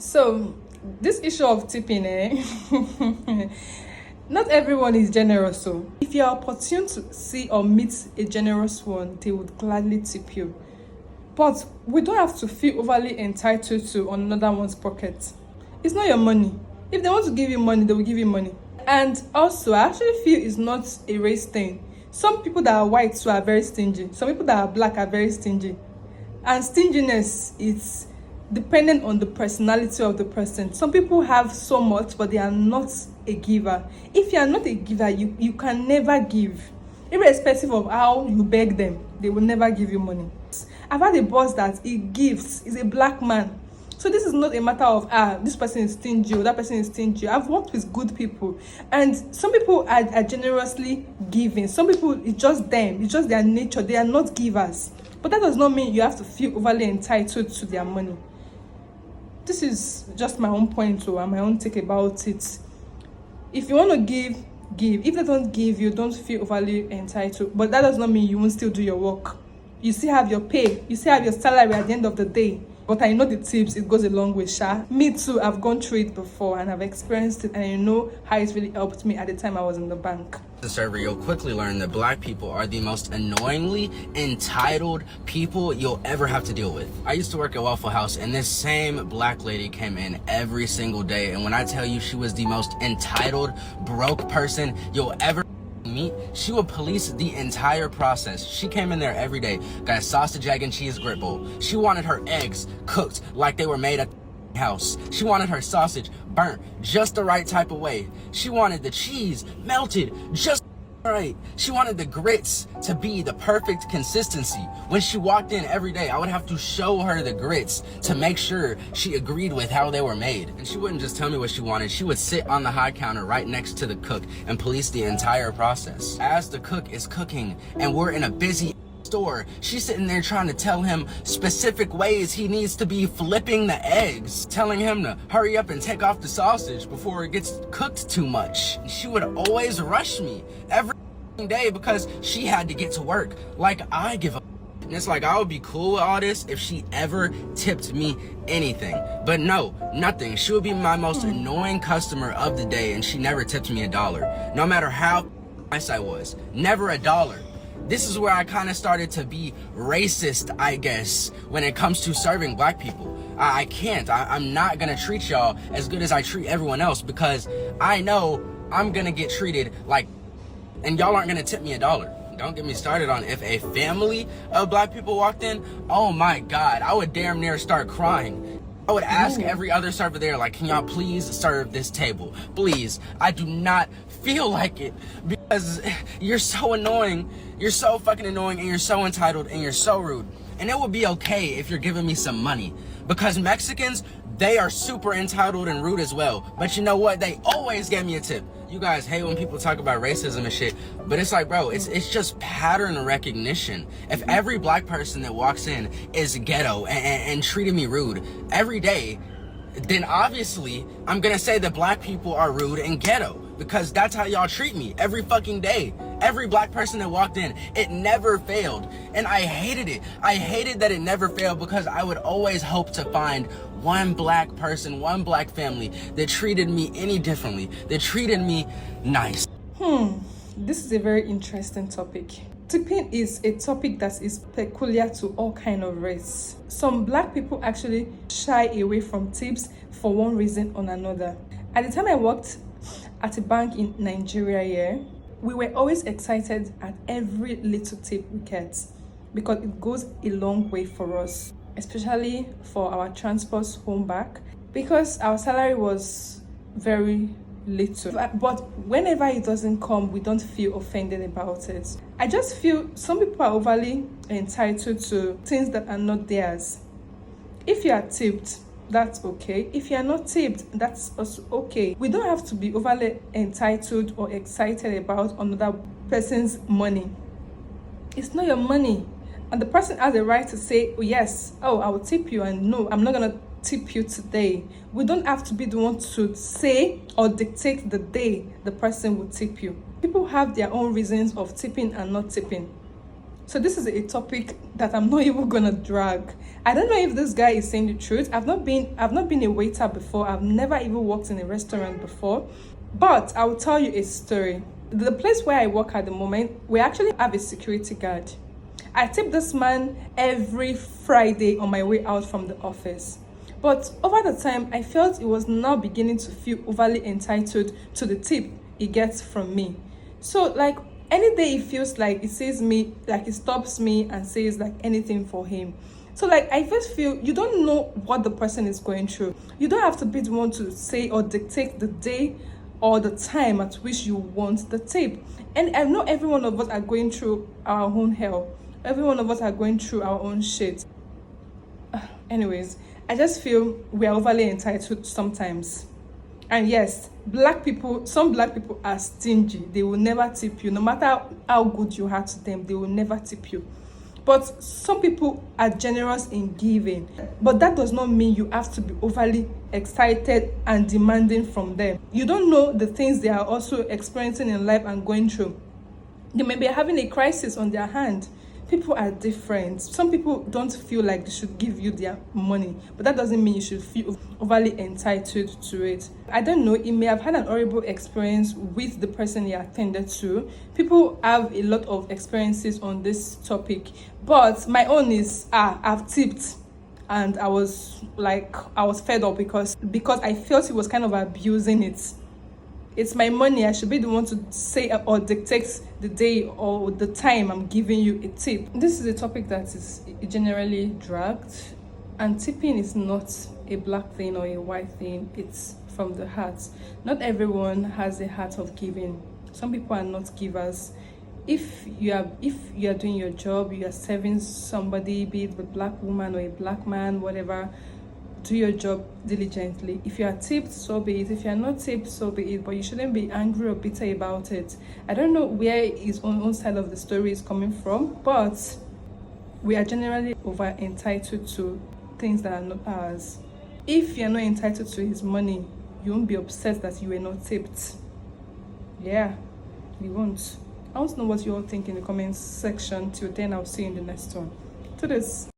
So, this issue of tipping, not everyone is generous. So, if you are opportune to see or meet a generous one, they would gladly tip you. But we don't have to feel overly entitled to another one's pocket. It's not your money. If they want to give you money, they will give you money. And also, I actually feel it's not a race thing. Some people that are white too are very stingy. Some people that are black are very stingy. And stinginess is dependent on the personality of the person. Some people have so much, but they are not a giver. If you are not a giver, you can never give. Irrespective of how you beg them, they will never give you money. I've had a boss that he gives, is a black man. So this is not a matter of this person is stingy or that person is stingy. I've worked with good people, and some people are generously giving. Some people, it's just them, it's just their nature. They are not givers. But that does not mean you have to feel overly entitled to their money. This is just my own point and my own take about it. If you want to give, give. If they don't give you, don't feel overly entitled. But that does not mean you won't still do your work. You still have your pay. You still have your salary at the end of the day. But I know the tips, it goes a long way, Sha. Me too, I've gone through it before and I've experienced it, and I know how it really helped me at the time I was in the bank. The server, you'll quickly learn that black people are the most annoyingly entitled people you'll ever have to deal with. I used to work at Waffle House, and this same black lady came in every single day, and when I tell you she was the most entitled, broke person you'll ever meet, she would police the entire process. She came in there every day, got a sausage, egg, and cheese grit bowl. She wanted her eggs cooked like they were made at the house. She wanted her sausage burnt just the right type of way. She wanted the cheese melted just right. She wanted the grits to be the perfect consistency. When she walked in every day, I would have to show her the grits to make sure she agreed with how they were made. And she wouldn't just tell me what she wanted. She would sit on the high counter right next to the cook and police the entire process. As the cook is cooking and we're in a busy store, she's sitting there trying to tell him specific ways he needs to be flipping the eggs, telling him to hurry up and take off the sausage before it gets cooked too much. She would always rush me every day because she had to get to work. Like, I give a and it's like I would be cool with all this if she ever tipped me anything. But no, nothing. She would be my most annoying customer of the day, and she never tipped me $1. No matter how nice I was, never $1. This is where I kind of started to be racist, I guess, when it comes to serving black people. I can't. I'm not going to treat y'all as good as I treat everyone else, because I know I'm going to get treated like, and y'all aren't going to tip me $1. Don't get me started on if a family of black people walked in. Oh my God, I would damn near start crying. I would ask every other server there, like, can y'all please serve this table? Please. I do not feel like it, because you're so annoying. You're so fucking annoying, and you're so entitled, and you're so rude. And it would be okay if you're giving me some money, because Mexicans, they are super entitled and rude as well. But you know what? They always give me a tip. You guys hate when people talk about racism and shit, but it's like, bro, it's just pattern recognition. If every black person that walks in is ghetto and treating me rude every day, then obviously I'm gonna say that black people are rude and ghetto, because that's how y'all treat me every fucking day. Every black person that walked in, it never failed. And I hated it. I hated that it never failed, because I would always hope to find one black person, one black family that treated me any differently, that treated me nice. This is a very interesting topic. Tipping is a topic that is peculiar to all kind of race. Some black people actually shy away from tips for one reason or another. At the time I worked at a bank in Nigeria, we were always excited at every little tip we get, because it goes a long way for us, especially for our transports home back, because our salary was very little. But whenever it doesn't come, we don't feel offended about it. I just feel some people are overly entitled to things that are not theirs. If you are tipped, that's okay. If you are not tipped, that's also okay. We don't have to be overly entitled or excited about another person's money. It's not your money. And the person has a right to say, oh yes, I will tip you, and no, I'm not going to tip you today. We don't have to be the one to say or dictate the day the person will tip you. People have their own reasons of tipping and not tipping. So this is a topic that I'm not even gonna drag. I don't know if this guy is saying the truth. I've not been a waiter before. I've never even worked in a restaurant before. But I'll tell you a story. The place where I work at the moment, we actually have a security guard. I tip this man every Friday on my way out from the office. But over the time, I felt it was now beginning to feel overly entitled to the tip he gets from me. So like any day it feels like it says me, like it stops me and says like anything for him. So like I just feel you don't know what the person is going through. You don't have to be the one to say or dictate the day or the time at which you want the tip. And I know every one of us are going through our own hell. Every one of us are going through our own shit. Anyways, I just feel we are overly entitled sometimes. And yes, some black people are stingy. They will never tip you. No matter how good you are to them, they will never tip you. But some people are generous in giving. But that does not mean you have to be overly excited and demanding from them. You don't know the things they are also experiencing in life and going through. They may be having a crisis on their hand. People are different. Some people don't feel like they should give you their money, but that doesn't mean you should feel overly entitled to it. I don't know, he may have had an horrible experience with the person he attended to. People have a lot of experiences on this topic, but my own is I've tipped and I was fed up because I felt he was kind of abusing it. It's my money. I should be the one to say or dictate the day or the time I'm giving you a tip. This is a topic that is generally dragged, and tipping is not a black thing or a white thing. It's from the heart. Not everyone has a heart of giving. Some people are not givers. If you are doing your job, you are serving somebody, be it a black woman or a black man, whatever, do your job diligently. If you are tipped, so be it. If you are not tipped, so be it. But you shouldn't be angry or bitter about it. I don't know where his own side of the story is coming from, but we are generally over entitled to things that are not ours. If you're not entitled to his money, you won't be upset that you were not tipped. Yeah, you won't. I want to know what you all think in the comments section. Till then, I'll see you in the next one. To this.